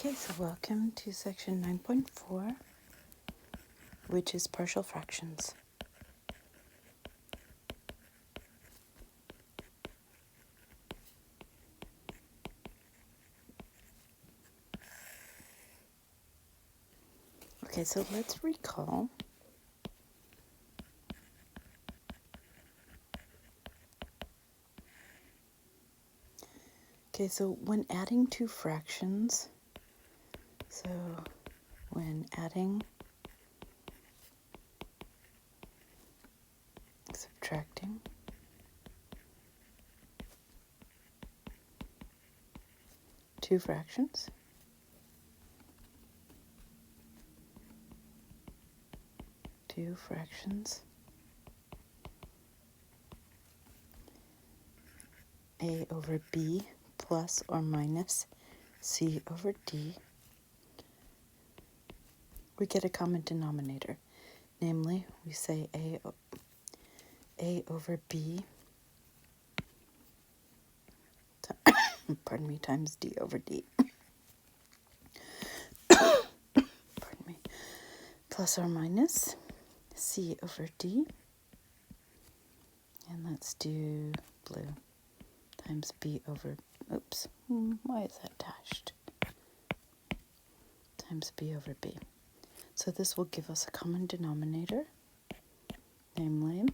Okay, so welcome to section 9.4, which is partial fractions. Okay, so let's recall. Okay, so when adding two fractions, so when adding, subtracting, two fractions, a over b plus or minus c over d, we get a common denominator. Namely, we say a over b times d over d, plus or minus c over d, and let's do blue, times b over, why is that dashed? Times b over b. So this will give us a common denominator, namely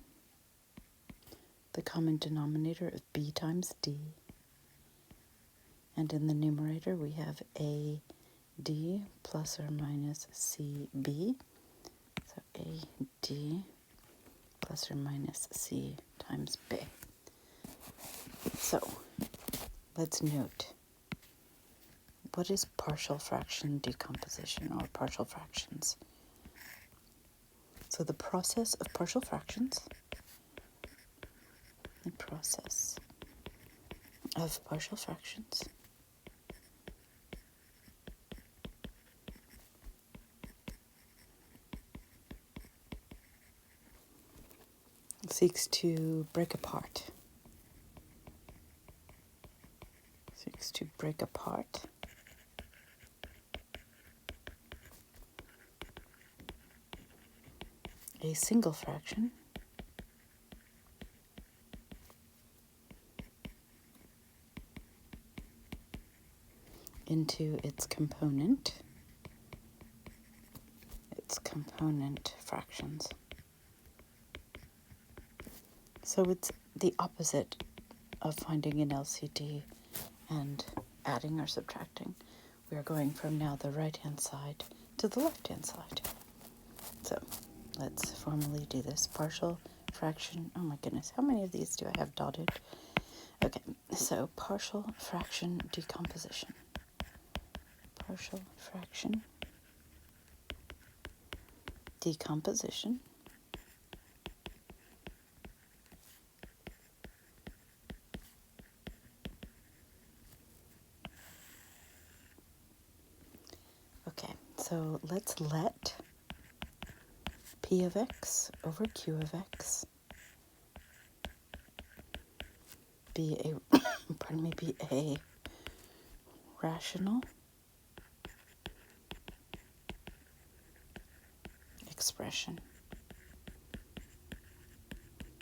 the common denominator of b times d. And in the numerator we have a d plus or minus cb. So a d plus or minus c times b. So let's note, what is partial fraction decomposition or partial fractions? So the process of partial fractions, seeks to break apart a single fraction into its component fractions. So it's the opposite of finding an LCD and adding or subtracting. We are going from now the right-hand side to the left-hand side. So let's formally do this. Partial fraction, oh my goodness, how many of these do I have dotted? Okay, so partial fraction decomposition. Okay, so let's let p of x over q of x be a rational expression,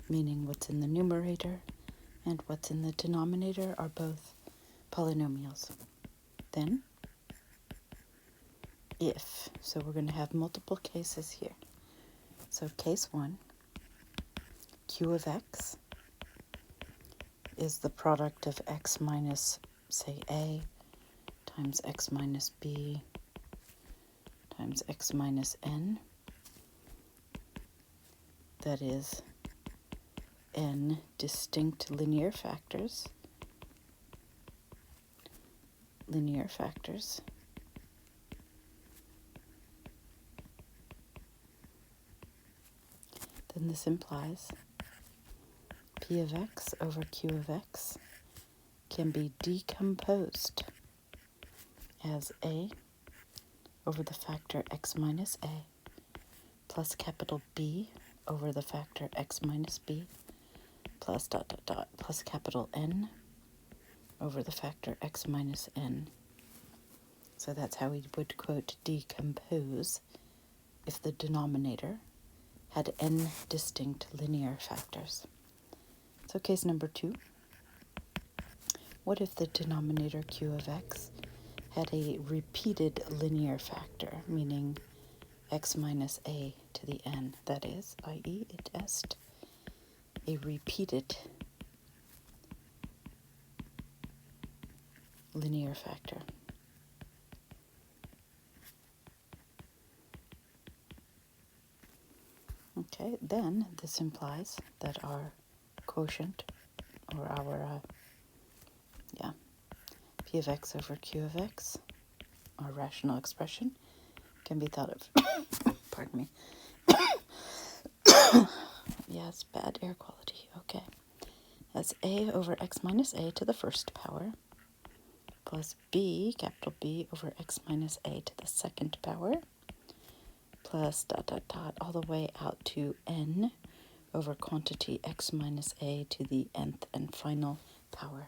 meaning what's in the numerator and what's in the denominator are both polynomials. Then, if, so we're going to have multiple cases here. So case 1, q of x is the product of x minus, say, a times x minus b times x minus n. That is n distinct linear factors. Then this implies p of x over q of x can be decomposed as a over the factor x minus a plus capital B over the factor x minus b plus ... plus capital N over the factor x minus n. So that's how we would, quote, decompose if the denominator had n distinct linear factors. So case number 2. What if the denominator q of x had a repeated linear factor, meaning x minus a to the n, that is, i.e. it est a repeated linear factor. Okay, then this implies that our quotient, or our, p of x over q of x, our rational expression, can be thought of, pardon me, yes, bad air quality, okay, as a over x minus a to the first power, plus b, capital B, over x minus a to the second power, plus dot dot dot all the way out to n over quantity x minus a to the nth and final power.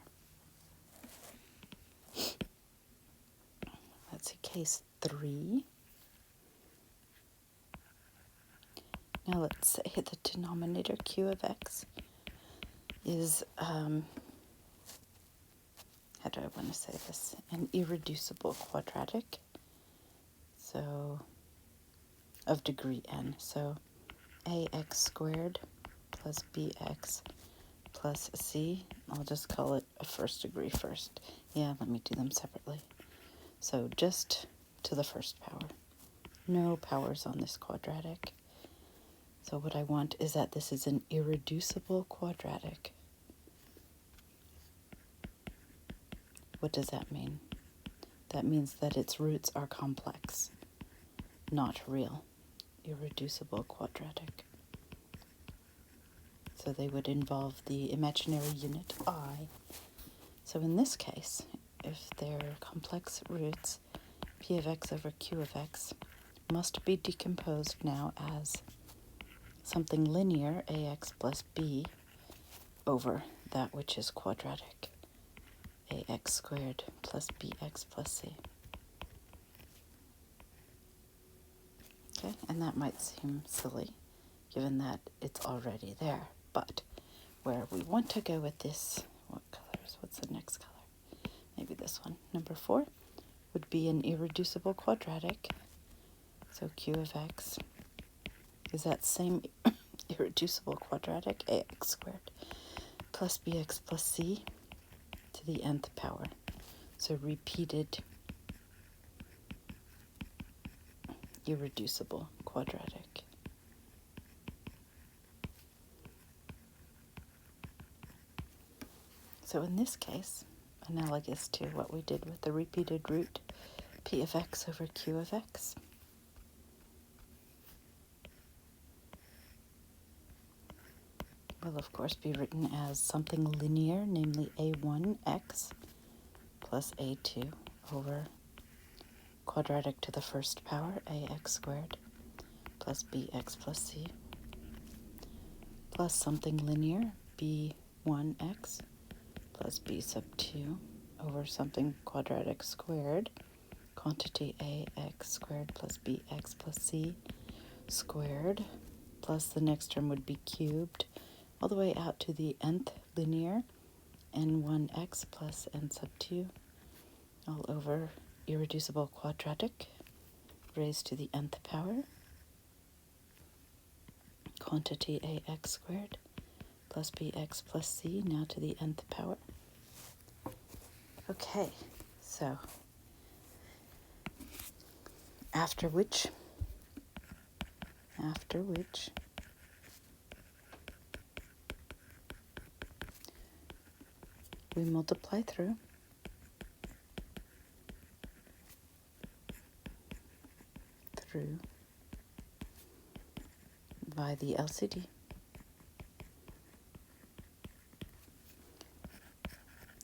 Let's see, case 3. Now let's say the denominator q of x is, how do I want to say this, an irreducible quadratic, so of degree n. So ax squared plus bx plus c, I'll just call it a first degree first. Yeah, let me do them separately. So just to the first power. No powers on this quadratic. So what I want is that this is an irreducible quadratic. What does that mean? That means that its roots are complex, not real. Irreducible quadratic. So they would involve the imaginary unit I. So in this case, if they're complex roots, p of x over q of x must be decomposed now as something linear, ax plus b, over that which is quadratic, ax squared plus bx plus c. Okay, and that might seem silly, given that it's already there. But where we want to go with this, what colors? What's the next color? Maybe this one. Number 4 would be an irreducible quadratic. So q of x is that same irreducible quadratic, ax squared plus bx plus c to the nth power. So repeated irreducible quadratic. So in this case, analogous to what we did with the repeated root, p of x over q of x, will of course be written as something linear, namely a1x plus a2 over quadratic to the first power, ax squared plus bx plus c, plus something linear, b1x plus b sub 2 over something quadratic squared, quantity ax squared plus bx plus c squared, plus the next term would be cubed, all the way out to the nth linear, n1x plus n sub 2, all over irreducible quadratic, raised to the nth power, quantity ax squared plus bx plus c, now to the nth power. Okay, so after which we multiply through by the LCD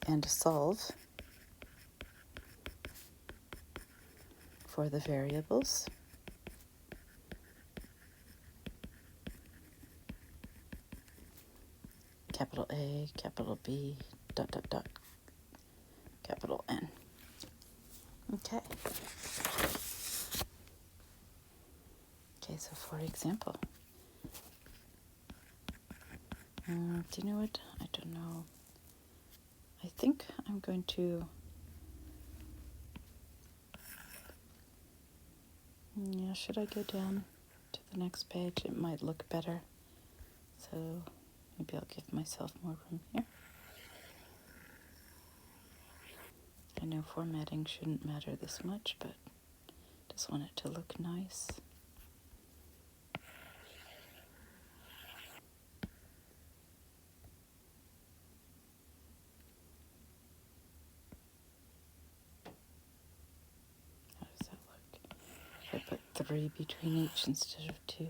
and solve for the variables capital A, capital B, dot, dot, dot, capital N. Okay. Okay, so for example, do you know what? I don't know. I think I'm going to, yeah, should I go down to the next page? It might look better. So maybe I'll give myself more room here. I know formatting shouldn't matter this much, but just want it to look nice. How does that look? If I put 3 between each instead of 2.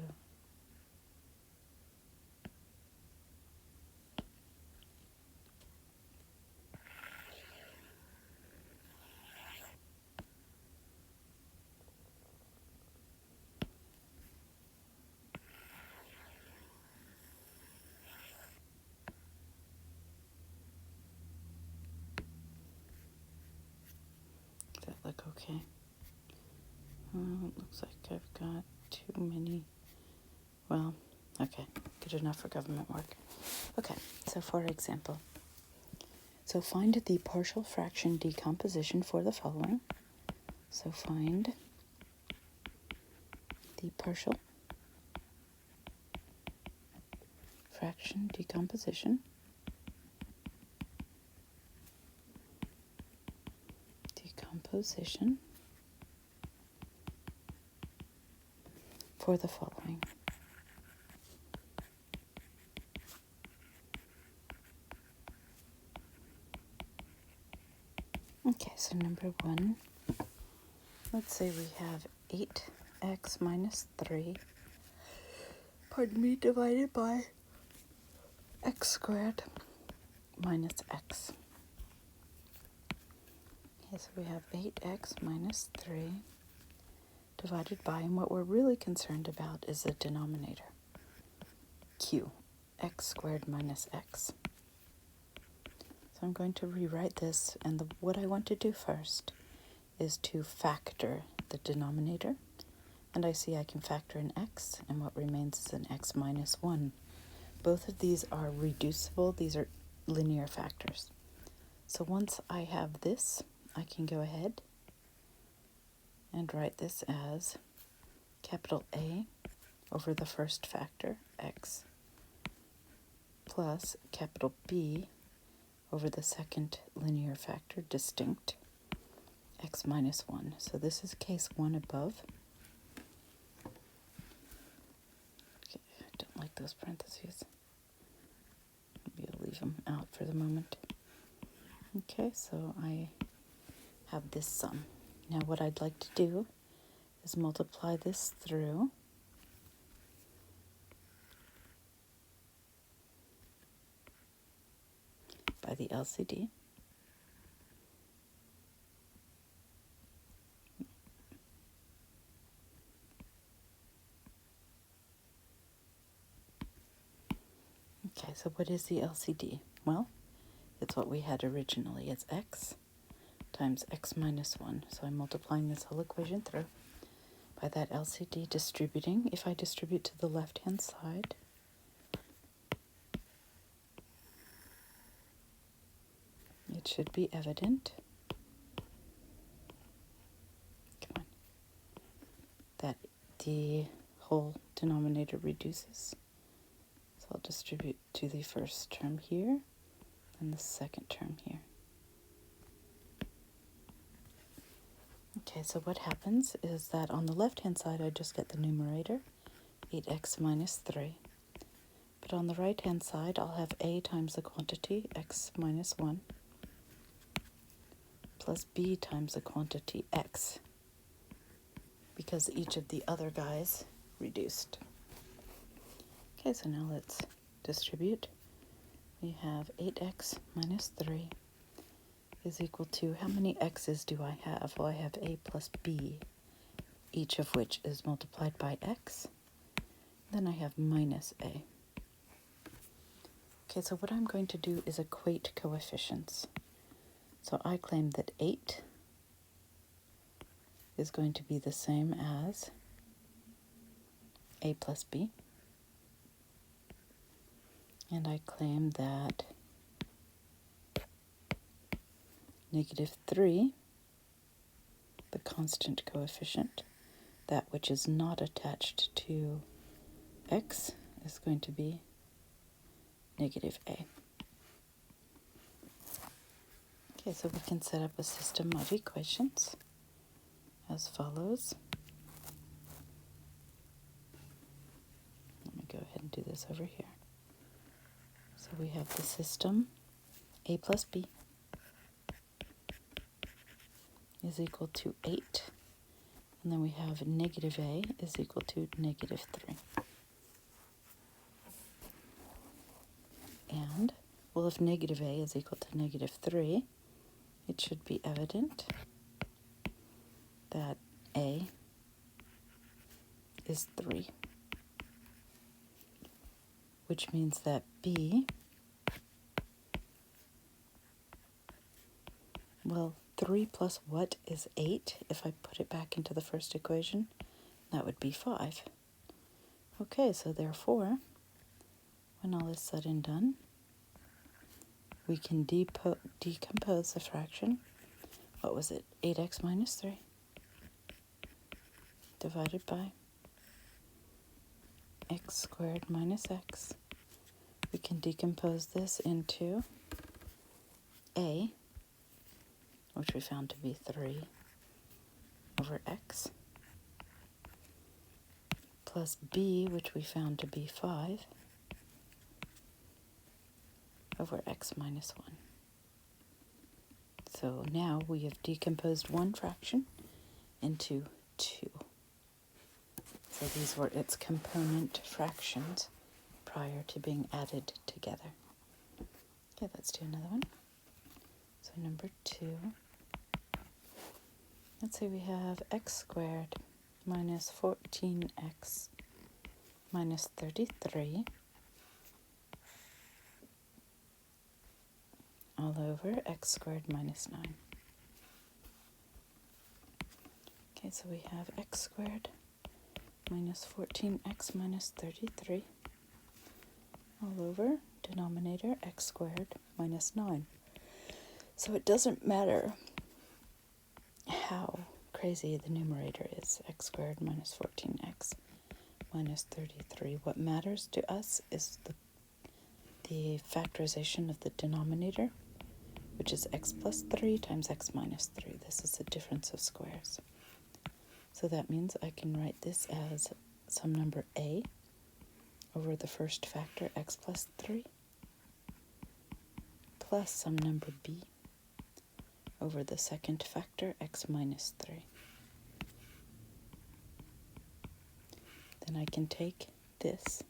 Does that look okay? It looks like I've got too many. Well, okay, good enough for government work. Okay, so for example, so find the partial fraction decomposition for the following. So find the partial fraction decomposition for the following. Okay, so number 1, let's say we have 8x minus 3, divided by x squared minus x. Okay, so we have 8x minus 3 divided by, and what we're really concerned about is the denominator, q, x squared minus x. So I'm going to rewrite this, and what I want to do first is to factor the denominator, and I see I can factor an x, and what remains is an x minus 1. Both of these are reducible, these are linear factors. So once I have this, I can go ahead and write this as capital A over the first factor, x, plus capital B over the second linear factor, distinct, x minus 1. So this is case 1 above. Okay, I don't like those parentheses. Maybe I'll leave them out for the moment. Okay, so I have this sum. Now what I'd like to do is multiply this through by the LCD. Okay, so what is the LCD? Well, it's what we had originally. It's x times x minus 1. So I'm multiplying this whole equation through by that LCD distributing. If I distribute to the left-hand side, it should be evident. Come on. That the whole denominator reduces. So I'll distribute to the first term here and the second term here. Okay, so what happens is that on the left-hand side, I just get the numerator, 8x minus 3. But on the right-hand side, I'll have a times the quantity, x minus 1, plus b times the quantity, x, because each of the other guys reduced. Okay, so now let's distribute. We have 8x minus 3 is equal to, how many x's do I have? Well, I have a plus b, each of which is multiplied by x. Then I have minus a. Okay, so what I'm going to do is equate coefficients. So I claim that 8 is going to be the same as a plus b. And I claim that -3, the constant coefficient, that which is not attached to x, is going to be -a. Okay, so we can set up a system of equations as follows. Let me go ahead and do this over here. So we have the system a plus b is equal to 8. And then we have -a is equal to -3. And, well, if -a is equal to -3, it should be evident that a is 3, which means that b, well, 3 plus what is 8? If I put it back into the first equation, that would be 5. Okay, so therefore, when all is said and done, we can decompose the fraction. What was it? 8x minus 3 divided by x squared minus x. We can decompose this into a, which we found to be 3 over x, plus b, which we found to be 5 over x minus 1. So now we have decomposed one fraction into 2. So these were its component fractions prior to being added together. Okay, let's do another one. So number 2. Let's say we have x squared minus 14x minus 33 all over x squared minus 9. Okay, so we have x squared minus 14x minus 33 all over denominator x squared minus 9. So it doesn't matter how crazy the numerator is, x squared minus 14x minus 33. What matters to us is the factorization of the denominator, which is x plus 3 times x minus 3. This is the difference of squares. So that means I can write this as some number a over the first factor, x plus 3, plus some number b over the second factor, x minus 3. Then I can take this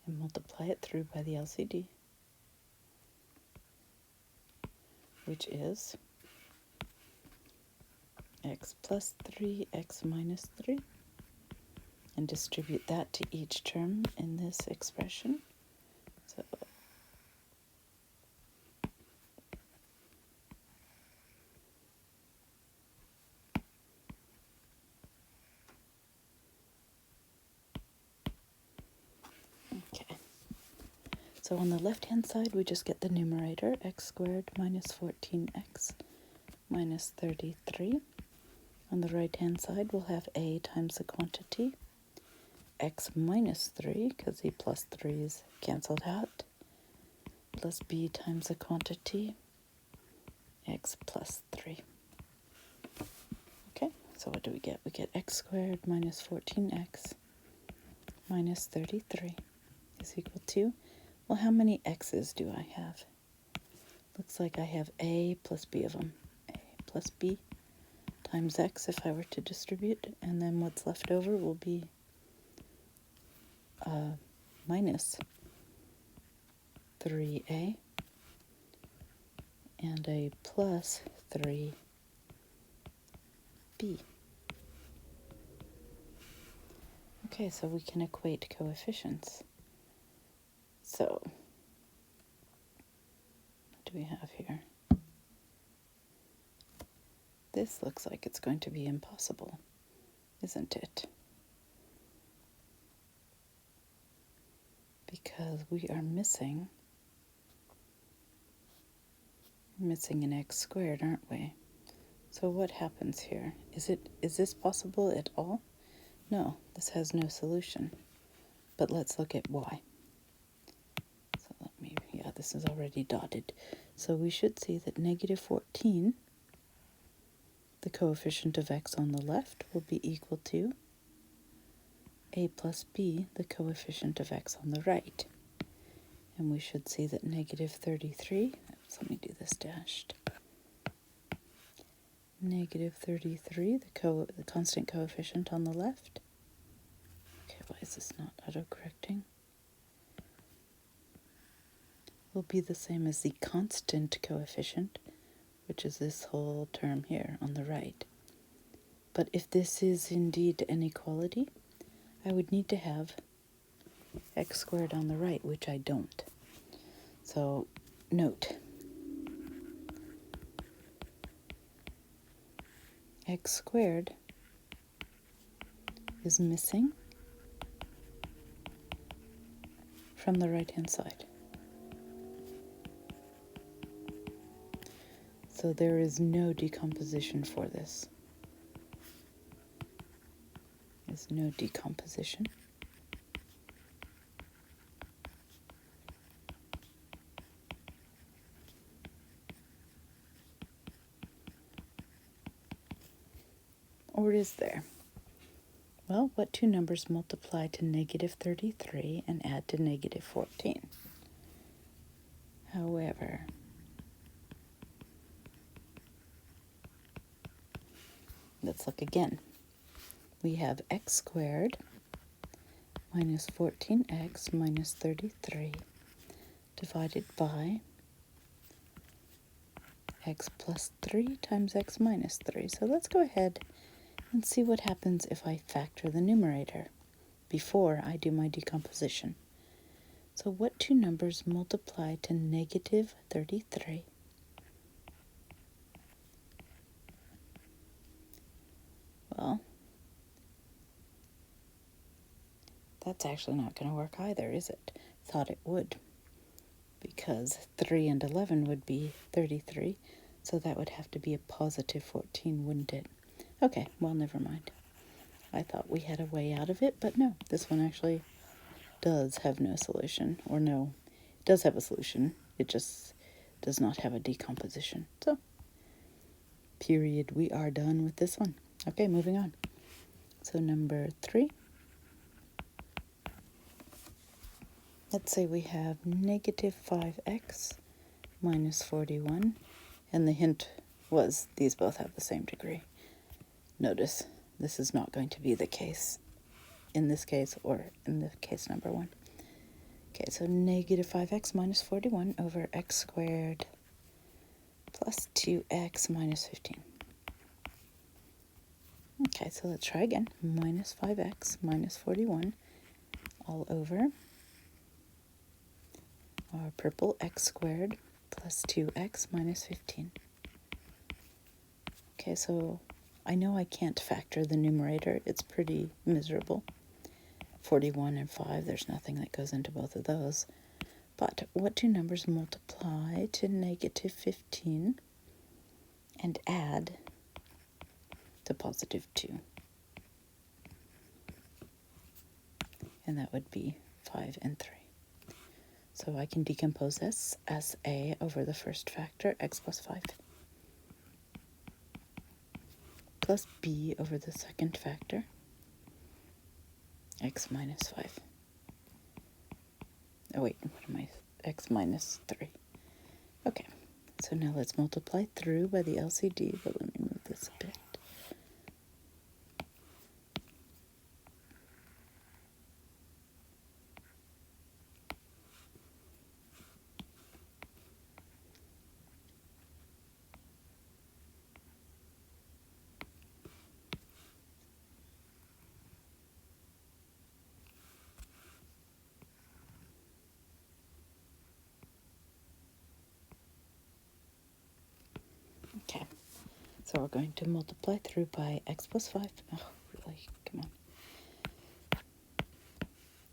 and multiply it through by the LCD, which is x plus 3, x minus 3, and distribute that to each term in this expression. So okay. So on the left-hand side, we just get the numerator, x squared minus 14x minus 33. On the right-hand side, we'll have a times the quantity, x minus 3, because the plus 3 is canceled out, plus b times the quantity, x plus 3. Okay, so what do we get? We get x squared minus 14x minus 33 is equal to, well, how many x's do I have? Looks like I have a plus b of them. A plus b times x if I were to distribute, and then what's left over will be minus 3a and a plus 3b. Okay, so we can equate coefficients. So, what do we have here? This looks like it's going to be impossible, isn't it? Because we are missing an x squared, aren't we? So what happens here? Is this possible at all? No, this has no solution. But let's look at why. So this is already dotted. So we should see that negative 14, the coefficient of x on the left, will be equal to a plus b, the coefficient of x on the right. And we should see that negative 33, let me do this dashed. Negative 33, the constant coefficient on the left. Okay, why is this not autocorrecting? Will be the same as the constant coefficient, which is this whole term here on the right. But if this is indeed an equality, I would need to have x squared on the right, which I don't. So note, x squared is missing from the right-hand side. So there is no decomposition for this. There's no decomposition. Or is there? Well, what two numbers multiply to negative 33 and add to negative 14? However, let's look again. We have x squared minus 14x minus 33 divided by x plus 3 times x minus 3. So let's go ahead and see what happens if I factor the numerator before I do my decomposition. So what two numbers multiply to negative 33? Well, that's actually not going to work either, is it? Thought it would. Because 3 and 11 would be 33, so that would have to be a positive 14, wouldn't it? Okay, well, never mind. I thought we had a way out of it, but no, this one actually does have no solution. Or no, it does have a solution. It just does not have a decomposition. So, period, we are done with this one. Okay, moving on. So number 3. Let's say we have negative 5x minus 41, and the hint was these both have the same degree. Notice this is not going to be the case in this case or in the case number 1. Okay, so negative 5x minus 41 over x squared plus 2x minus 15. Okay, so let's try again. Minus 5x minus 41 all over our purple x squared plus 2x minus 15. Okay, so I know I can't factor the numerator. It's pretty miserable. 41 and 5, there's nothing that goes into both of those. But what two numbers multiply to negative 15 and add to positive 2? And that would be 5 and 3. So I can decompose this as a over the first factor, x plus 5, plus b over the second factor, x minus 5. Oh wait, what am I? X minus 3. Okay, so now let's multiply through by the LCD, but let me move this a bit. So we're going to multiply through by x plus 5. Oh, really? Come on.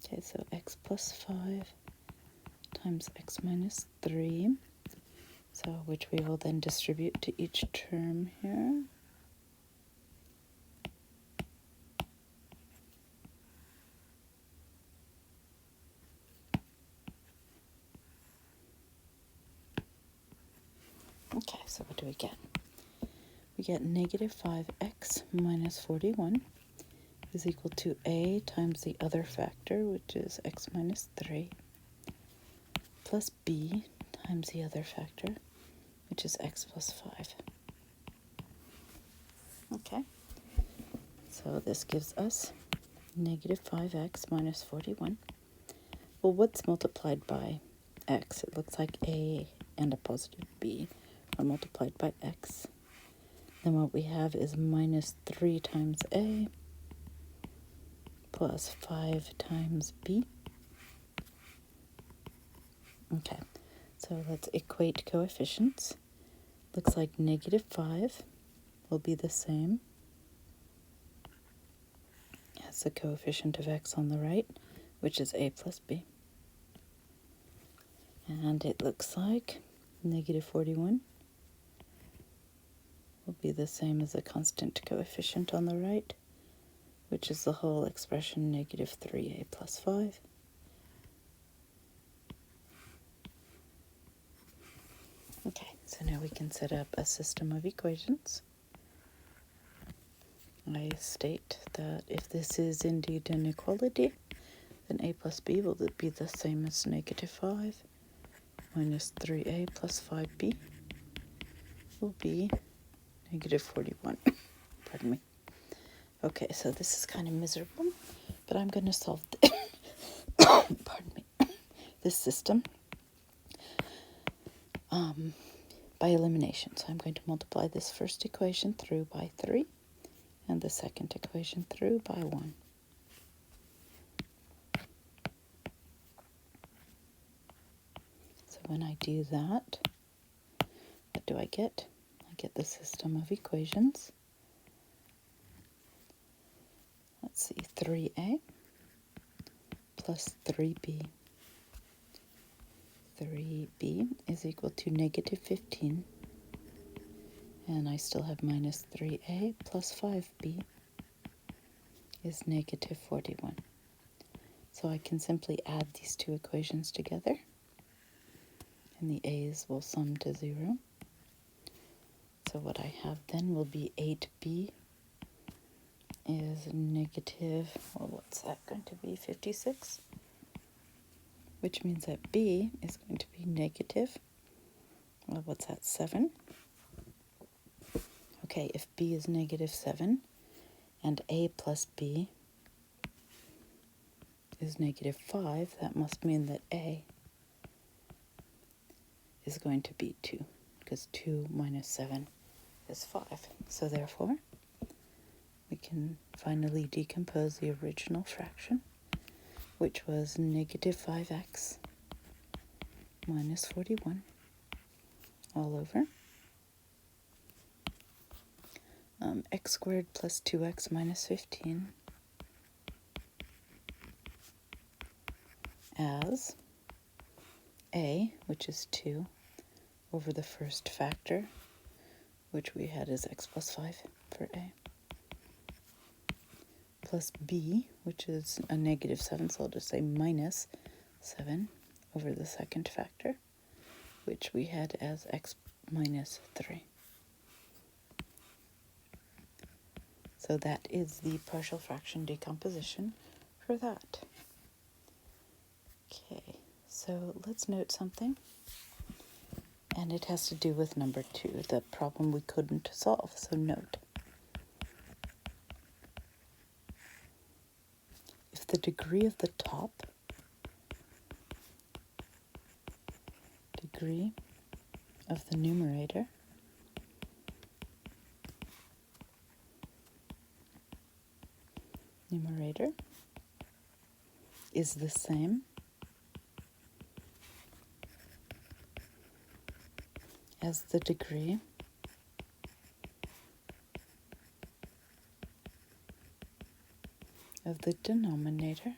Okay, so x plus 5 times x minus 3. So which we will then distribute to each term here. Okay, so what do we get? We get negative 5x minus 41 is equal to a times the other factor, which is x minus 3, plus b times the other factor, which is x plus 5. Okay, so this gives us negative 5x minus 41. Well, what's multiplied by x? It looks like a and a positive b are multiplied by x. Then what we have is minus 3 times a plus 5 times b. Okay, so let's equate coefficients. Looks like negative 5 will be the same as the coefficient of x on the right, which is a plus b. And it looks like negative 41 will be the same as the constant coefficient on the right, which is the whole expression negative 3a plus 5. Okay, so now we can set up a system of equations. I state that if this is indeed an equality, then a plus b will be the same as negative 5 minus 3a plus 5b will be negative 41. Pardon me. Okay, so this is kind of miserable, but I'm going to solve pardon me, this system by elimination. So I'm going to multiply this first equation through by 3 and the second equation through by 1. So when I do that, what do I get? I get the system of equations. Let's see, 3a plus 3b. 3b is equal to negative 15. And I still have minus 3a plus 5b is negative 41. So I can simply add these two equations together, and the a's will sum to 0. So what I have then will be 8b is negative, well, what's that going to be, 56? Which means that b is going to be negative, well, what's that, 7? Okay, if b is negative 7 and a plus b is negative 5, that must mean that a is going to be 2, because 2 minus 7 is 5. So therefore, we can finally decompose the original fraction, which was negative 5x minus 41 all over x squared plus 2x minus 15 as a, which is 2, over the first factor, which we had as x plus 5 for a, plus b, which is a negative 7, so I'll just say minus 7 over the second factor, which we had as x minus 3. So that is the partial fraction decomposition for that. Okay, so let's note something. And it has to do with number 2, the problem we couldn't solve. So note, if the degree of the top, degree of the numerator is the same as the degree of the denominator.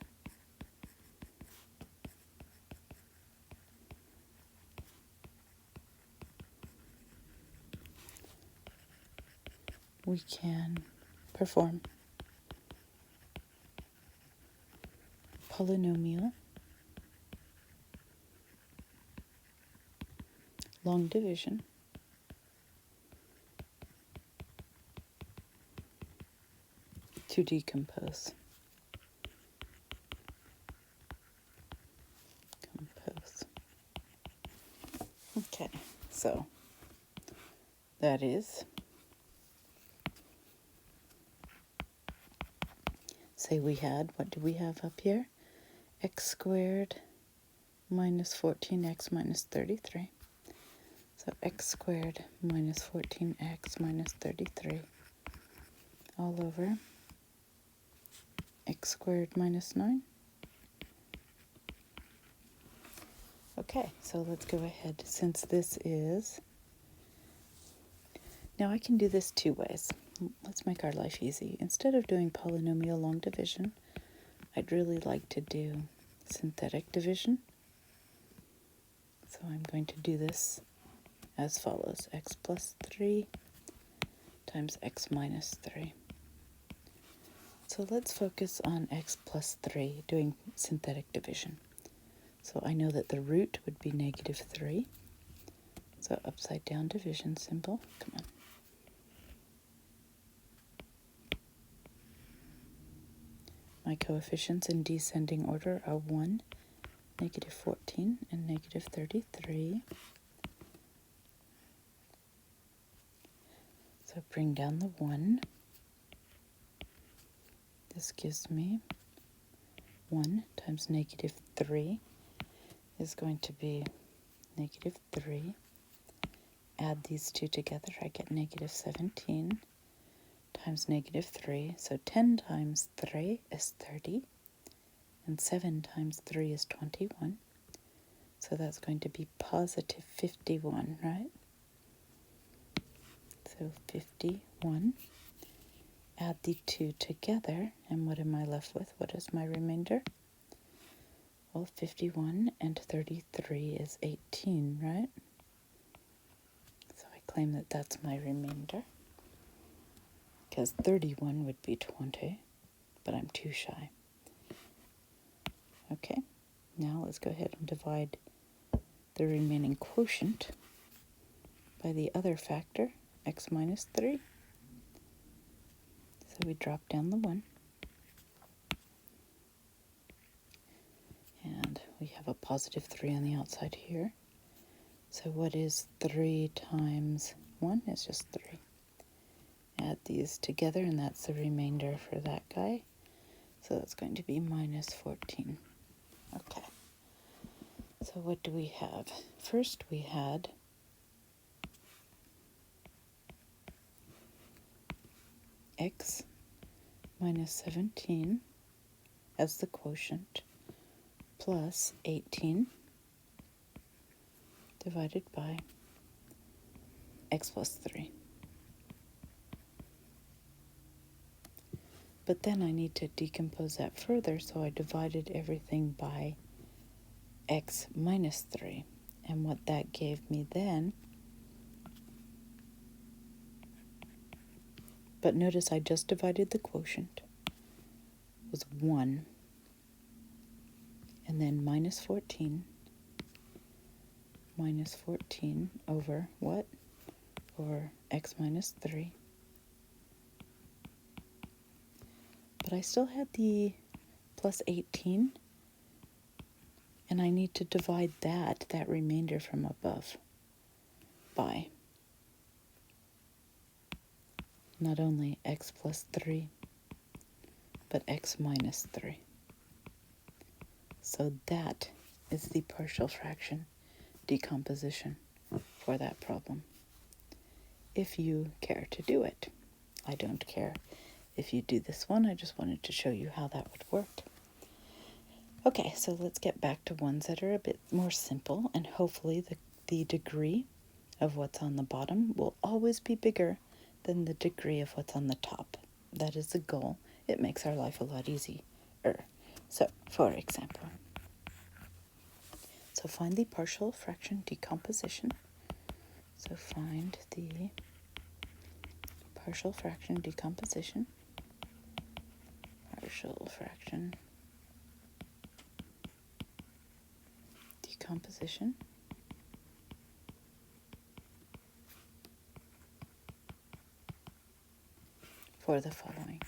We can perform polynomial long division to decompose. Okay, so that is, say we had, what do we have up here? X squared minus 14x minus 33. So x squared minus 14x minus 33 all over x squared minus 9. Okay, so let's go ahead. Since this is, now I can do this two ways. Let's make our life easy. Instead of doing polynomial long division, I'd really like to do synthetic division. So I'm going to do this as follows. X plus 3 times x minus 3. So let's focus on x plus 3, doing synthetic division. So I know that the root would be negative 3. So upside down division symbol. Come on. My coefficients in descending order are 1, negative 14, and negative 33. So bring down the 1. This gives me 1 times negative 3 is going to be negative 3. Add these two together, I get negative 17 times negative 3. So 10 times 3 is 30, and 7 times 3 is 21. So that's going to be positive 51, right? So 51. Add the two together, and what am I left with? What is my remainder? Well, 51 and 33 is 18, right? So I claim that that's my remainder, because 31 would be 20, but I'm too shy. Okay, now let's go ahead and divide the remaining quotient by the other factor, x minus 3. So we drop down the 1. And we have a positive 3 on the outside here. So what is 3 times 1? It's just 3. Add these together, and that's the remainder for that guy. So that's going to be minus 14. Okay. So what do we have? First we had x minus 17 as the quotient plus 18 divided by x plus 3. But then I need to decompose that further, so I divided everything by x minus 3. And what that gave me then, but notice I just divided the quotient, was 1. And then minus 14 over what? Over x minus 3. But I still had the plus 18, and I need to divide that remainder from above, by not only x plus 3, but x minus 3. So that is the partial fraction decomposition for that problem, if you care to do it. I don't care if you do this one. I just wanted to show you how that would work. Okay, so let's get back to ones that are a bit more simple, and hopefully the degree of what's on the bottom will always be bigger than the degree of what's on the top. That is the goal. It makes our life a lot easier. So, for example, find the partial fraction decomposition. So find the partial fraction decomposition. Partial fraction decomposition for the following.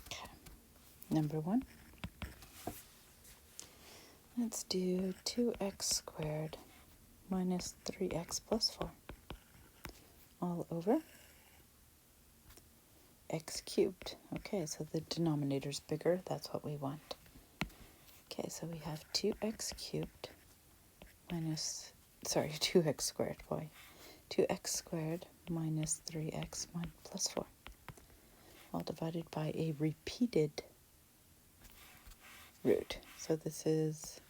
Okay. Number 1. Let's do 2x squared minus 3x plus 4 all over x cubed. Okay, so the denominator's bigger. That's what we want. Okay, so we have 2x cubed minus, 2x squared, boy. 2x squared minus 3x plus 4, all divided by a repeated root. So this is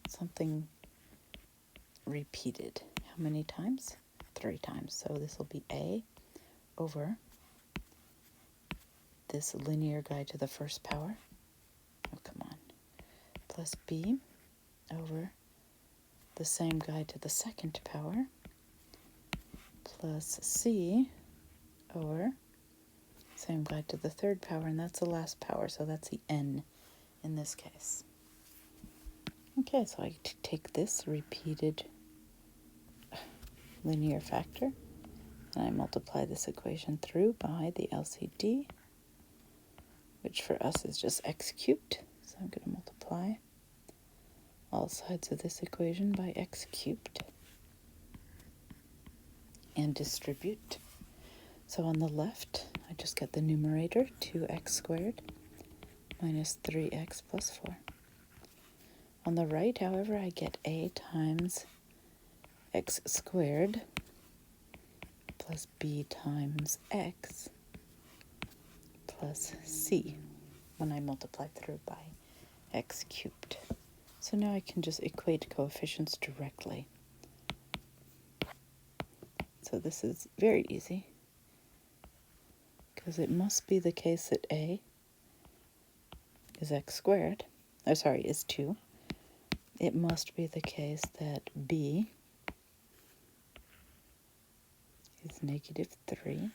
something repeated. How many times? 3 times. So this will be a over this linear guy to the first power. Oh, come on. Plus b over the same guy to the second power, plus c over same guy to the third power, and that's the last power, so that's the n in this case. Okay, so I take this repeated linear factor, and I multiply this equation through by the LCD, which for us is just x cubed. So I'm going to multiply all sides of this equation by x cubed and distribute. So on the left, I just get the numerator, 2x squared minus 3x plus 4. On the right, however, I get a times x squared plus b times x plus c when I multiply through by x cubed. So now I can just equate coefficients directly. So this is very easy, because it must be the case that a is x squared, is 2. It must be the case that b is negative 3.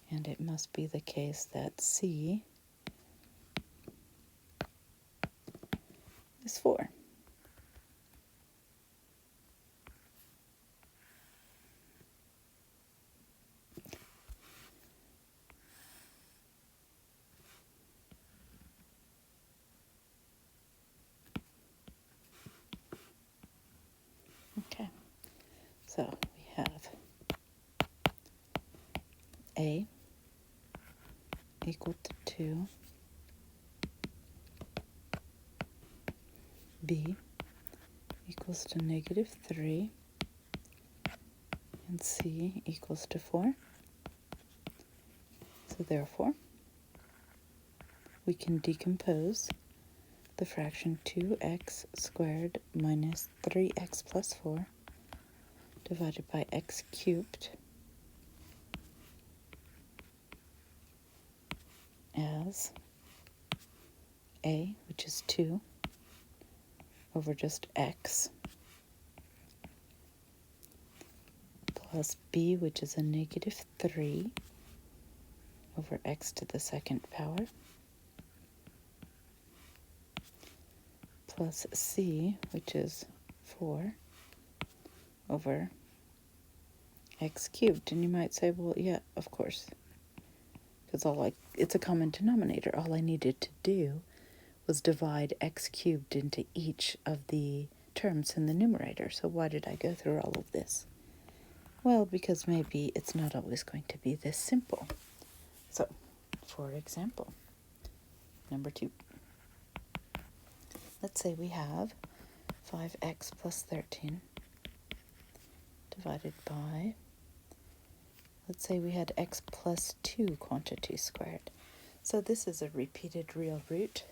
And it must be the case that c is 4. Okay, so we have a equal to 2, b equals to negative 3, and c equals to 4. So therefore, we can decompose the fraction 2x squared minus 3x plus 4 divided by x cubed as a, which is 2, over just x, plus b, which is a negative 3, over x to the second power, plus c, which is 4, over x cubed. And you might say, well, yeah, of course, because it's a common denominator. All I needed to do was divide x cubed into each of the terms in the numerator. So why did I go through all of this? Well, because maybe it's not always going to be this simple. So, for example, number 2. Let's say we have 5x plus 13 divided by, let's say we had x plus 2 quantity squared. So this is a repeated real root,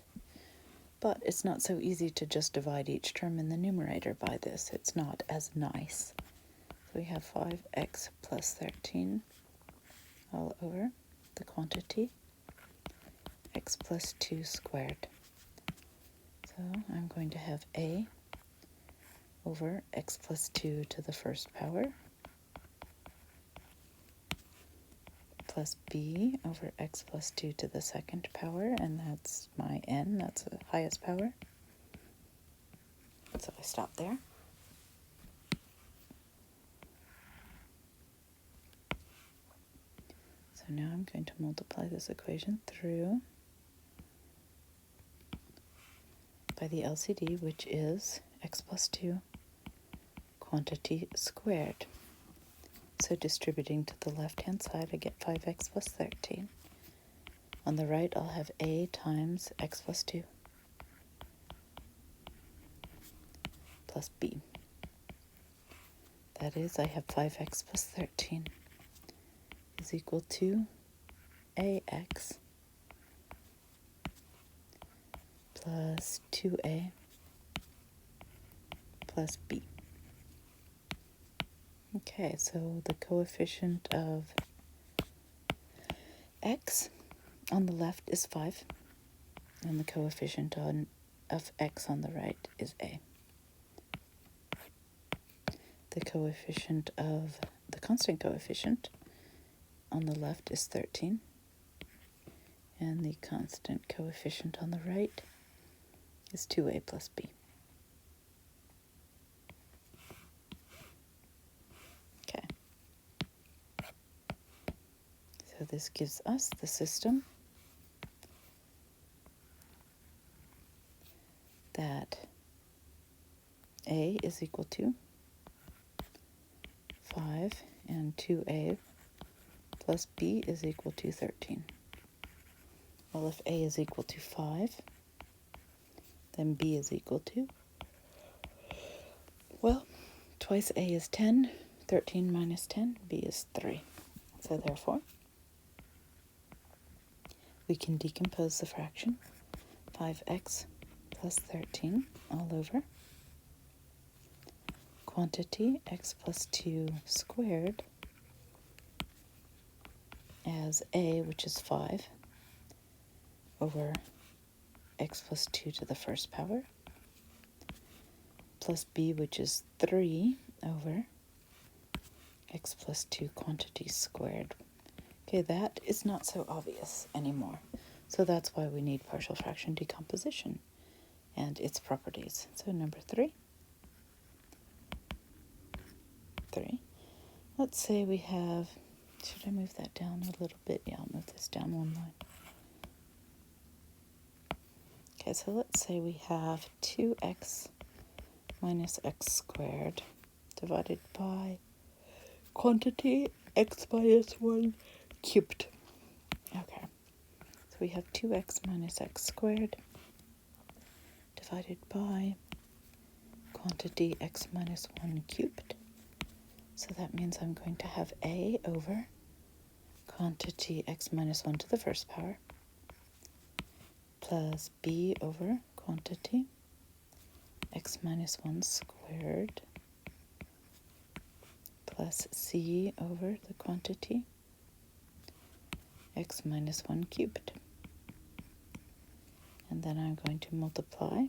but it's not so easy to just divide each term in the numerator by this. It's not as nice. So we have 5x plus 13 all over the quantity x plus 2 squared. So I'm going to have a over x plus 2 to the first power plus b over x plus 2 to the second power, and that's my n, that's the highest power. So I stop there. So now I'm going to multiply this equation through by the LCD, which is x plus 2 quantity squared. So distributing to the left-hand side, I get 5x plus 13. On the right, I'll have a times x plus 2 plus b. That is, I have 5x plus 13 is equal to ax plus 2a plus b. Okay, so the coefficient of x on the left is 5, and the coefficient of x on the right is a. The coefficient of the constant coefficient on the left is 13, and the constant coefficient on the right is 2a plus b. Okay. So this gives us the system that a is equal to 5 and 2a plus b is equal to 13. Well, if a is equal to 5, then b is equal to, well, twice a is 10, 13 minus 10, b is 3. So therefore, we can decompose the fraction 5x plus 13 all over quantity x plus 2 squared as a, which is 5, over x plus 2 to the first power, plus b, which is 3, over x plus 2 quantity squared. Okay, that is not so obvious anymore. So that's why we need partial fraction decomposition and its properties. So number 3. Let's say we have, should I move that down a little bit? Yeah, I'll move this down one line. Okay, so let's say we have 2x minus x squared divided by quantity x minus 1 cubed. Okay, so we have 2x minus x squared divided by quantity x minus 1 cubed. So that means I'm going to have a over quantity x minus 1 to the first power plus b over quantity x minus 1 squared plus c over the quantity x minus 1 cubed. And then I'm going to multiply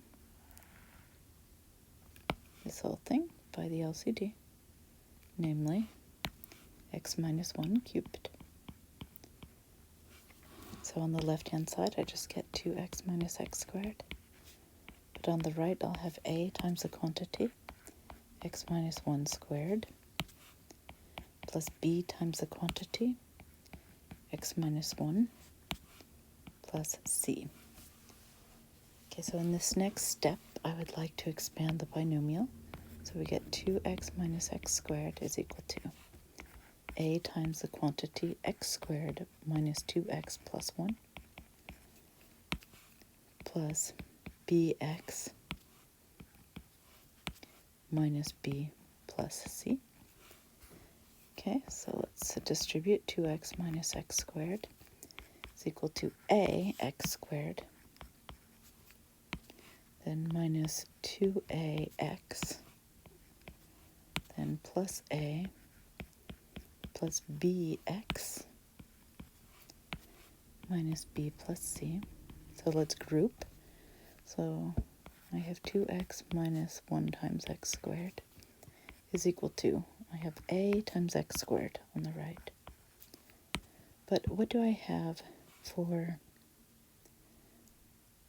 this whole thing by the LCD, namely x minus 1 cubed. So on the left-hand side, I just get 2x minus x squared. But on the right, I'll have a times the quantity, x minus 1 squared, plus b times the quantity, x minus 1, plus c. Okay, so in this next step, I would like to expand the binomial. So we get 2x minus x squared is equal to a times the quantity x squared minus 2x plus 1 plus bx minus b plus c. Okay, so let's distribute 2x minus x squared is equal to a x squared, then minus 2ax, then plus a plus bx minus b plus c. So let's group. So I have 2x minus 1 times x squared is equal to, I have a times x squared on the right. But what do I have for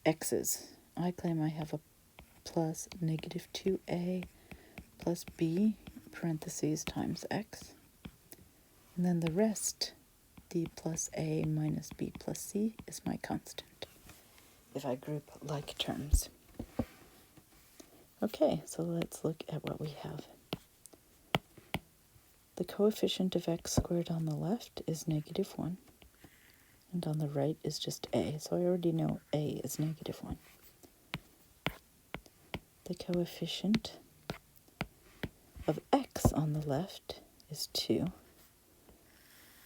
x's? I claim I have a plus negative 2a plus b parentheses times x. And then the rest, d plus a minus b plus c, is my constant if I group like terms. Okay, so let's look at what we have. The coefficient of x squared on the left is negative 1, and on the right is just a, so I already know a is negative 1. The coefficient of x on the left is 2,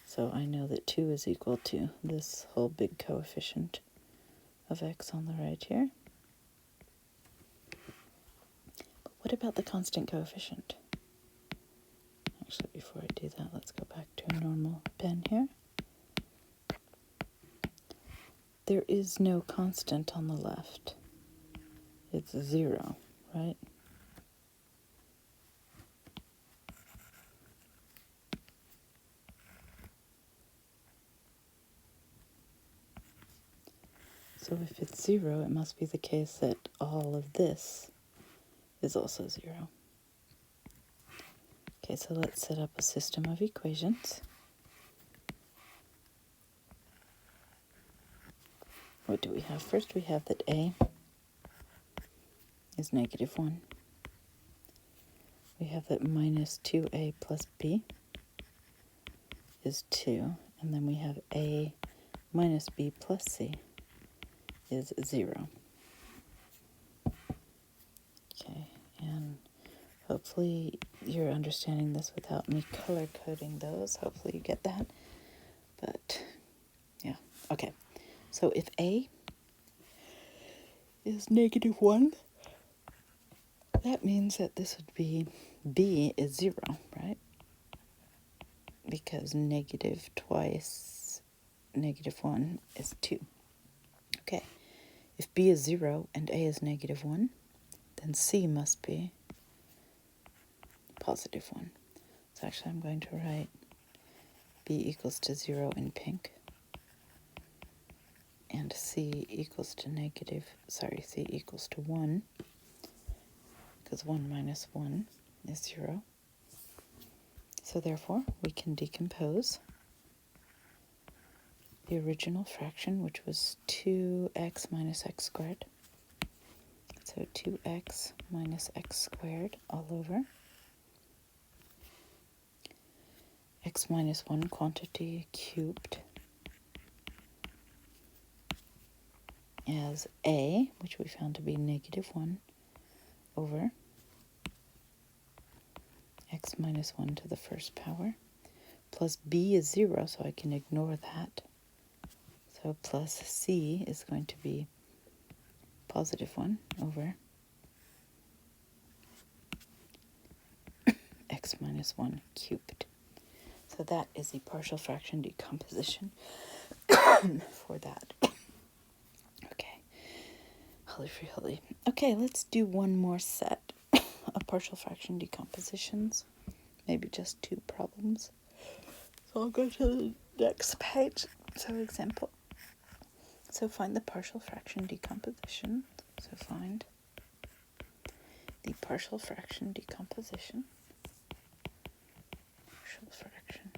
so I know that 2 is equal to this whole big coefficient of x on the right here. But what about the constant coefficient? Actually, before I do that, let's go back to a normal pen here. There is no constant on the left. It's 0, right? So if it's 0, it must be the case that all of this is also 0. Okay, so let's set up a system of equations. What do we have? First we have that a is negative 1. We have that minus 2a plus b is 2. And then we have a minus b plus c is 0. Okay, and hopefully you're understanding this without me color coding those. Hopefully you get that. But yeah, okay. So if a is negative 1, that means that this would be b is 0, right? Because negative twice negative 1 is 2. Okay, if b is 0 and a is negative 1, then c must be positive 1. So actually I'm going to write b equals to 0 in pink, and c equals to c equals to 1, because 1 minus 1 is 0. So therefore, we can decompose the original fraction, which was 2x minus x squared. So 2x minus x squared all over x minus 1 quantity cubed as a, which we found to be negative 1, over x minus 1 to the first power, plus b is 0, so I can ignore that. So plus c is going to be positive 1 over x minus 1 cubed. So that is the partial fraction decomposition for that. Okay, holy free holy. Okay, let's do one more set of partial fraction decompositions. Maybe just 2 problems. So I'll go to the next page. So example. So find the partial fraction decomposition. So find the partial fraction decomposition. Partial fraction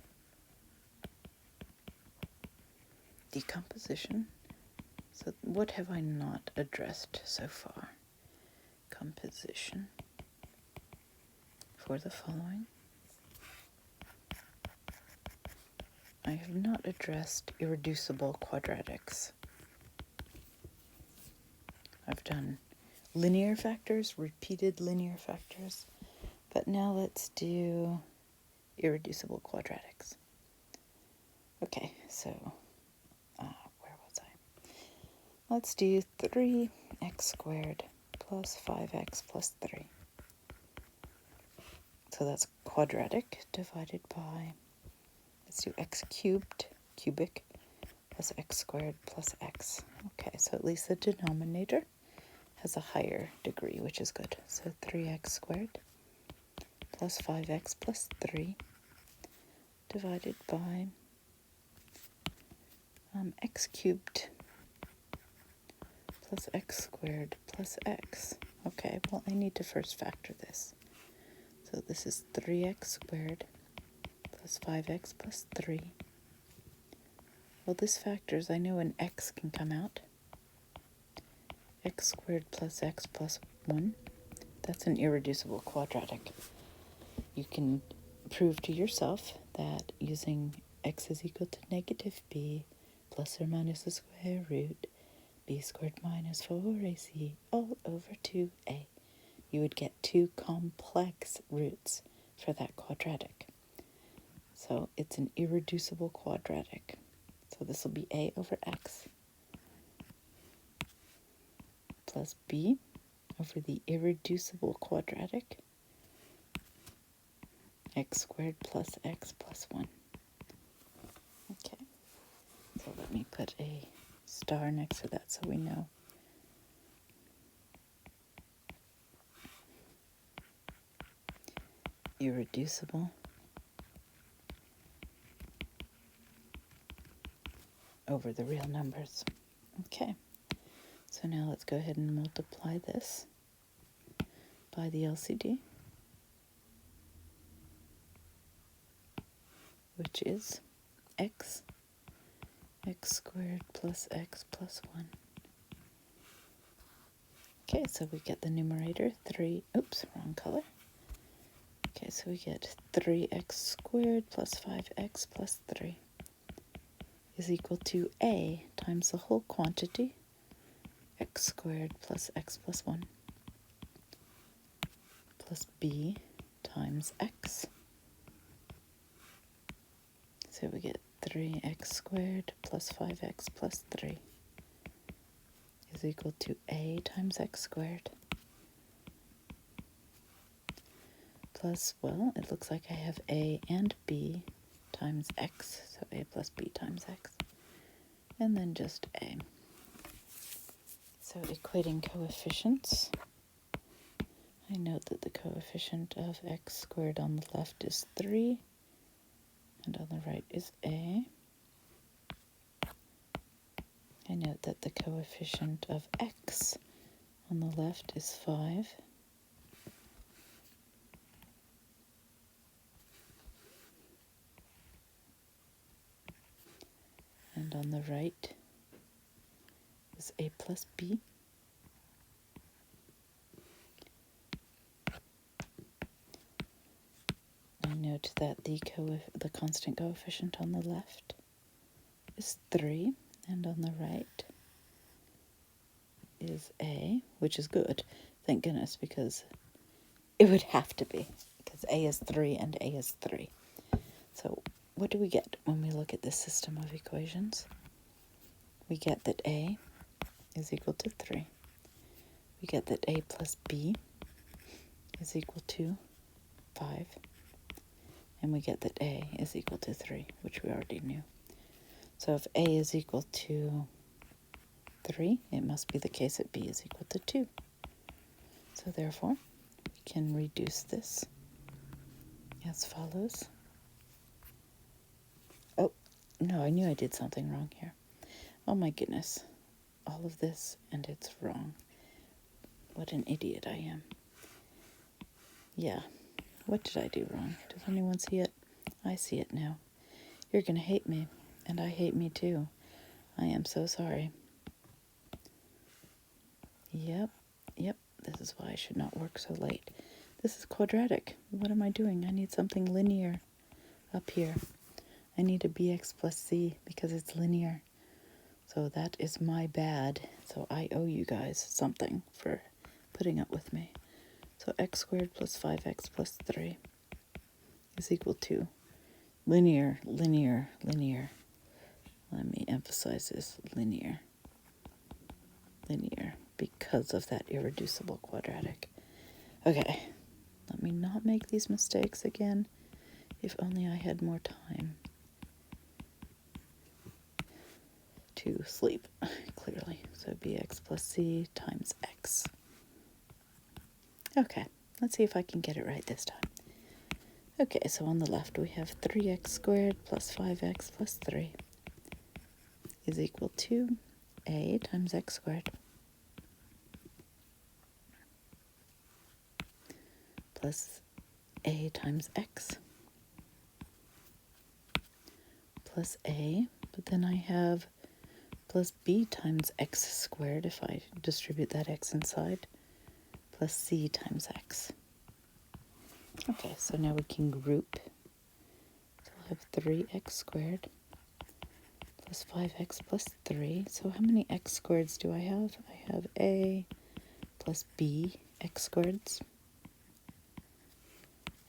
decomposition. So what have I not addressed so far? Composition for the following. I have not addressed irreducible quadratics. I've done linear factors, repeated linear factors, but now let's do irreducible quadratics. Okay, so Let's do 3x squared plus 5x plus 3. So that's quadratic divided by, let's do x cubed, cubic, plus x squared plus x. Okay, so at least the denominator has a higher degree, which is good. So 3x squared plus 5x plus 3 divided by x cubed plus x squared plus x. Okay, well, I need to first factor this. So this is 3x squared plus 5x plus 3. Well, this factors, I know an x can come out. X squared plus x plus 1. That's an irreducible quadratic. You can prove to yourself that using x is equal to negative b plus or minus the square root b squared minus 4ac all over 2a, you would get two complex roots for that quadratic. So it's an irreducible quadratic. So this will be a over x plus b over the irreducible quadratic x squared plus x plus 1. Okay, so let me put a star next to that so we know. Irreducible over the real numbers. Okay, so now let's go ahead and multiply this by the LCD, which is x squared plus x plus 1. Okay, so we get the numerator 3, wrong color. Okay, so we get 3x squared plus 5x plus 3 is equal to a times the whole quantity, x squared plus x plus 1, plus b times x. So we get 3x squared plus 5x plus 3 is equal to a times x squared plus, well, it looks like I have a and b times x, so a plus b times x, and then just a. So equating coefficients, I note that the coefficient of x squared on the left is 3, and on the right is a. I note that the coefficient of x on the left is 5, and on the right is a plus b. I note that the constant coefficient on the left is 3, and on the right is a, which is good, thank goodness, because it would have to be, because a is 3 and a is 3. So what do we get when we look at this system of equations? We get that a is equal to 3. We get that a plus b is equal to 5. And we get that a is equal to 3, which we already knew. So if a is equal to 3, it must be the case that b is equal to 2. So therefore, we can reduce this as follows. Oh, no, I knew I did something wrong here. Oh my goodness. All of this and it's wrong. What an idiot I am. Yeah, what did I do wrong? Does anyone see it? I see it now. You're going to hate me, and I hate me too. I am so sorry. Yep, this is why I should not work so late. This is quadratic. What am I doing? I need something linear up here. I need a bx plus c because it's linear. So that is my bad. So I owe you guys something for putting up with me. So x squared plus 5x plus 3 is equal to linear. Let me emphasize this, linear. linear because of that irreducible quadratic. Okay, let me not make these mistakes again. If only I had more time to sleep, clearly. So bx plus c times x. Okay, let's see if I can get it right this time. Okay, so on the left we have 3x squared plus 5x plus 3 is equal to a times x squared plus a times x plus a, but then I have plus b times x squared if I distribute that x inside, plus c times x. Okay, so now we can group. So we'll have 3x squared plus 5x plus 3. So how many x squareds do I have? I have a plus b x squareds.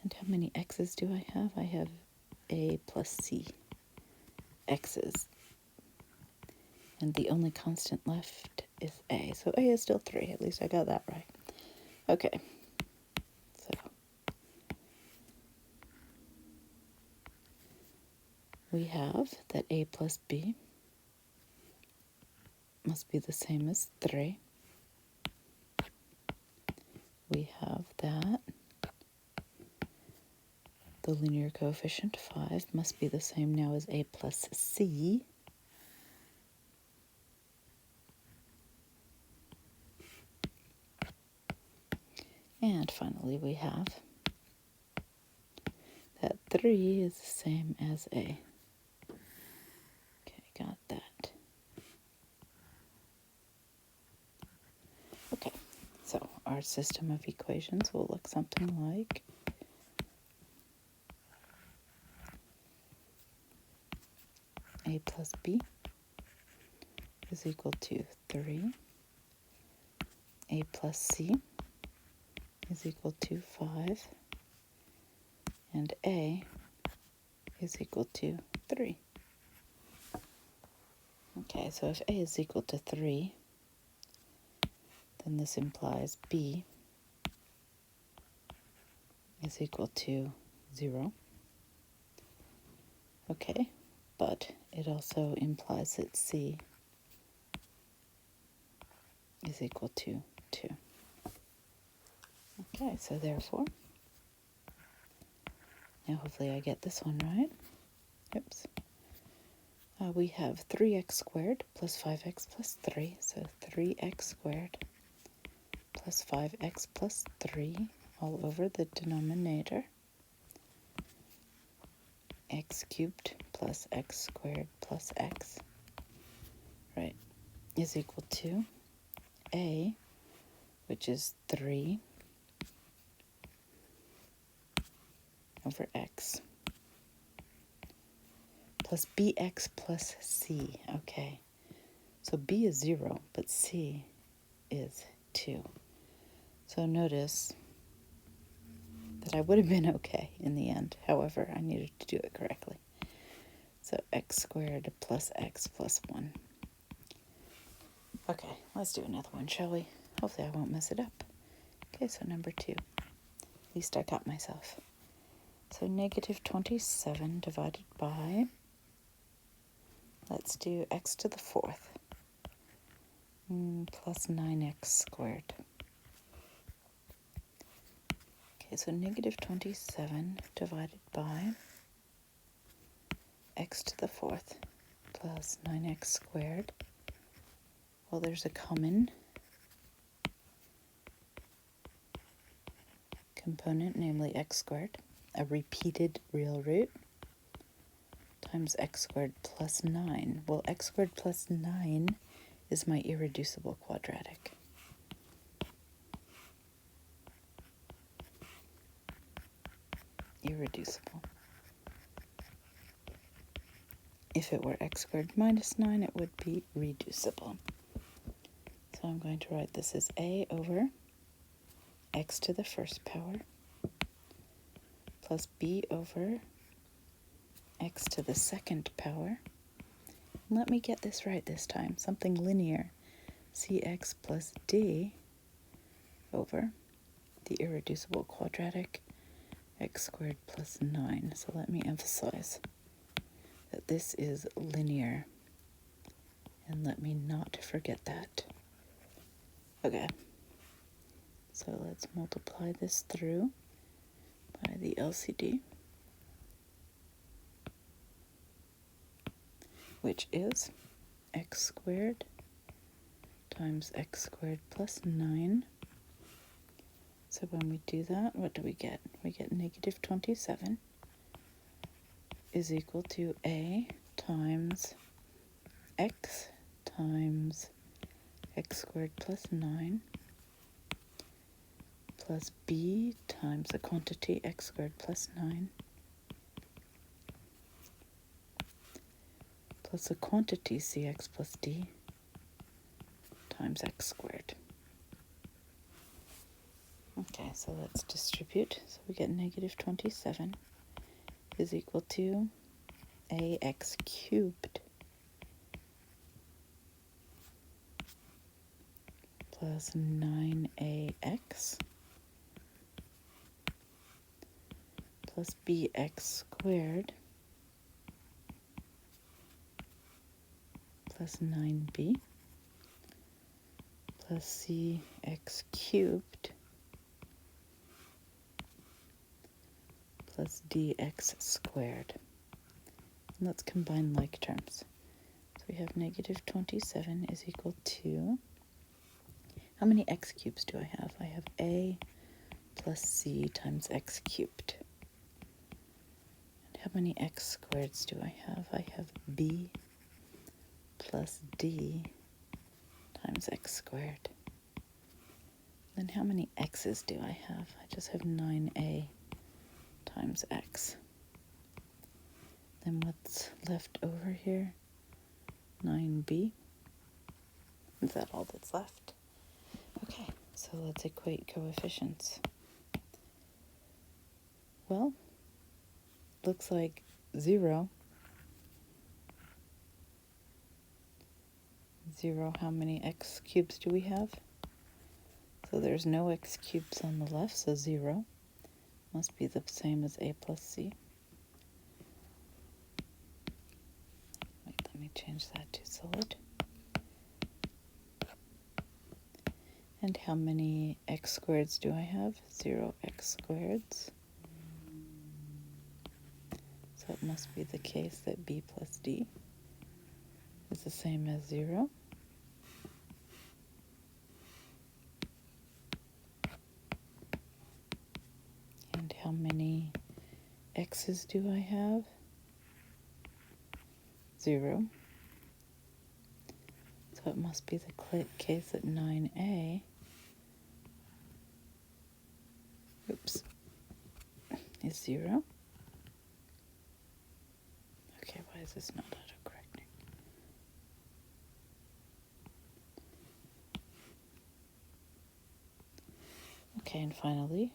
And how many x's do I have? I have a plus c x's. And the only constant left is a. So a is still 3. At least I got that right. Okay. So we have that a plus b must be the same as 3. We have that the linear coefficient 5 must be the same now as a plus c. And finally we have that 3 is the same as a. Okay, got that. Okay, so our system of equations will look something like a plus b is equal to 3. A plus c is equal to 5. And a is equal to 3. Okay, so if a is equal to 3, then this implies b is equal to 0. Okay, but it also implies that c is equal to 2. Okay, so therefore, now hopefully I get this one right. Oops. We have 3x squared plus 5x plus 3, so 3x squared plus 5x plus 3 all over the denominator. X cubed plus x squared plus x, right, is equal to a, which is 3 over x, plus bx plus c. Okay, so b is 0, but c is 2. So notice that I would have been okay in the end. However, I needed to do it correctly. So x squared plus x plus 1. Okay, let's do another one, shall we? Hopefully I won't mess it up. Okay, so number 2. At least I got myself. So negative 27 divided by, let's do x to the 4th, plus 9x squared. Okay, so negative 27 divided by x to the 4th plus 9x squared. Well, there's a common component, namely x squared, a repeated real root, times x squared plus 9. Well, x squared plus 9 is my irreducible quadratic. Irreducible. If it were x squared minus 9, it would be reducible. So I'm going to write this as a over x to the 1st power plus b over x to the 2nd power. Let me get this right this time, something linear. cx plus d over the irreducible quadratic x squared plus 9. So let me emphasize that this is linear, and let me not forget that. Okay, so let's multiply this through by the LCD, which is x squared times x squared plus 9. So when we do that, what do we get? We get negative 27 is equal to a times x squared plus 9 plus b times the quantity x squared plus 9 plus the quantity cx plus d times x squared. Okay, so let's distribute. So we get negative 27 is equal to ax cubed plus 9ax plus bx squared plus 9b plus cx cubed plus dx squared. And let's combine like terms. So we have negative 27 is equal to, how many x cubes do I have? I have a plus c times x cubed. And how many x squareds do I have? I have b plus d times x squared. Then how many x's do I have? I just have 9a times x. Then what's left over here? 9b. Is that all that's left? Okay, so let's equate coefficients. Well, looks like 0. 0, how many x cubes do we have? So there's no x cubes on the left, so 0 must be the same as a plus c. Wait, let me change that to solid. And how many x squareds do I have? 0 x squareds. So it must be the case that b plus d is the same as 0. And how many x's do I have? 0. So it must be the case that 9a is 0. Okay, why is this not autocorrecting? Okay, and finally,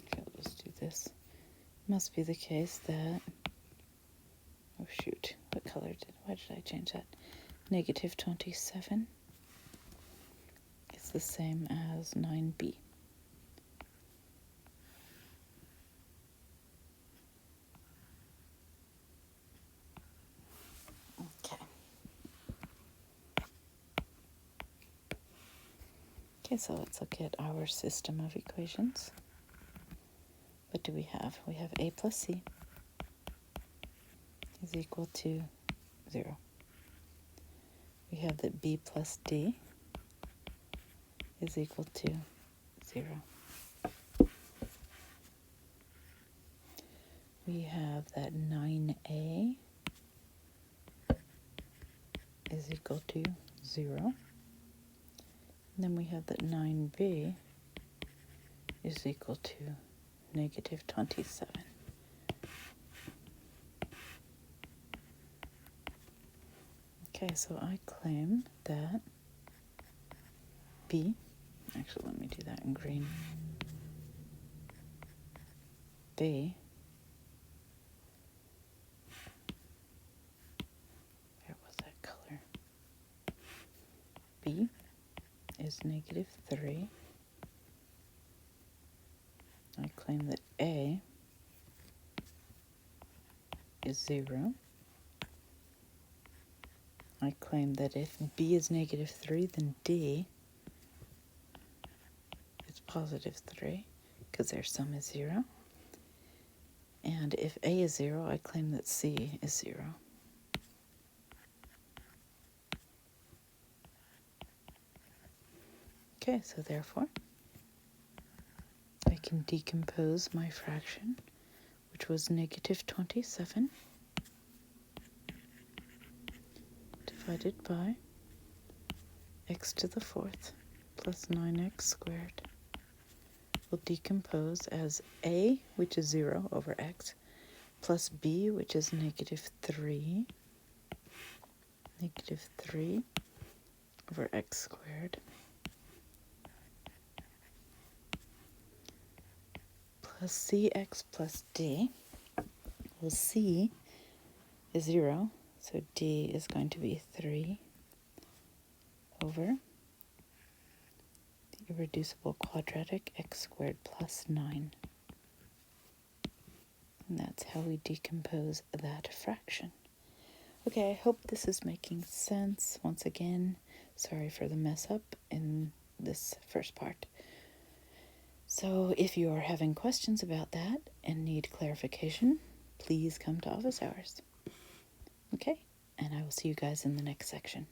okay, I'll just do this. Must be the case that, oh shoot, why did I change that? Negative 27 is the same as 9b. Okay. Okay, so let's look at our system of equations. What do we have? We have a plus c is equal to 0. We have that b plus d is equal to 0. We have that 9a is equal to 0. And then we have that 9b is equal to negative 27. Okay, so I claim that b, actually let me do that in green, b b is negative 3. I claim that a is 0. I claim that if b is negative 3, then d is positive 3, because their sum is 0. And if a is 0, I claim that c is 0. Okay, so therefore, I can decompose my fraction, which was negative 27, divided by x to the 4th plus 9x squared. Will decompose as a, which is 0 over x, plus b, which is negative 3 over x squared, plus cx plus d. Well, c is 0, so d is going to be 3 over the irreducible quadratic x squared plus 9. And that's how we decompose that fraction. Okay, I hope this is making sense. Once again, sorry for the mess up in this first part. So if you are having questions about that and need clarification, please come to office hours. Okay, and I will see you guys in the next section.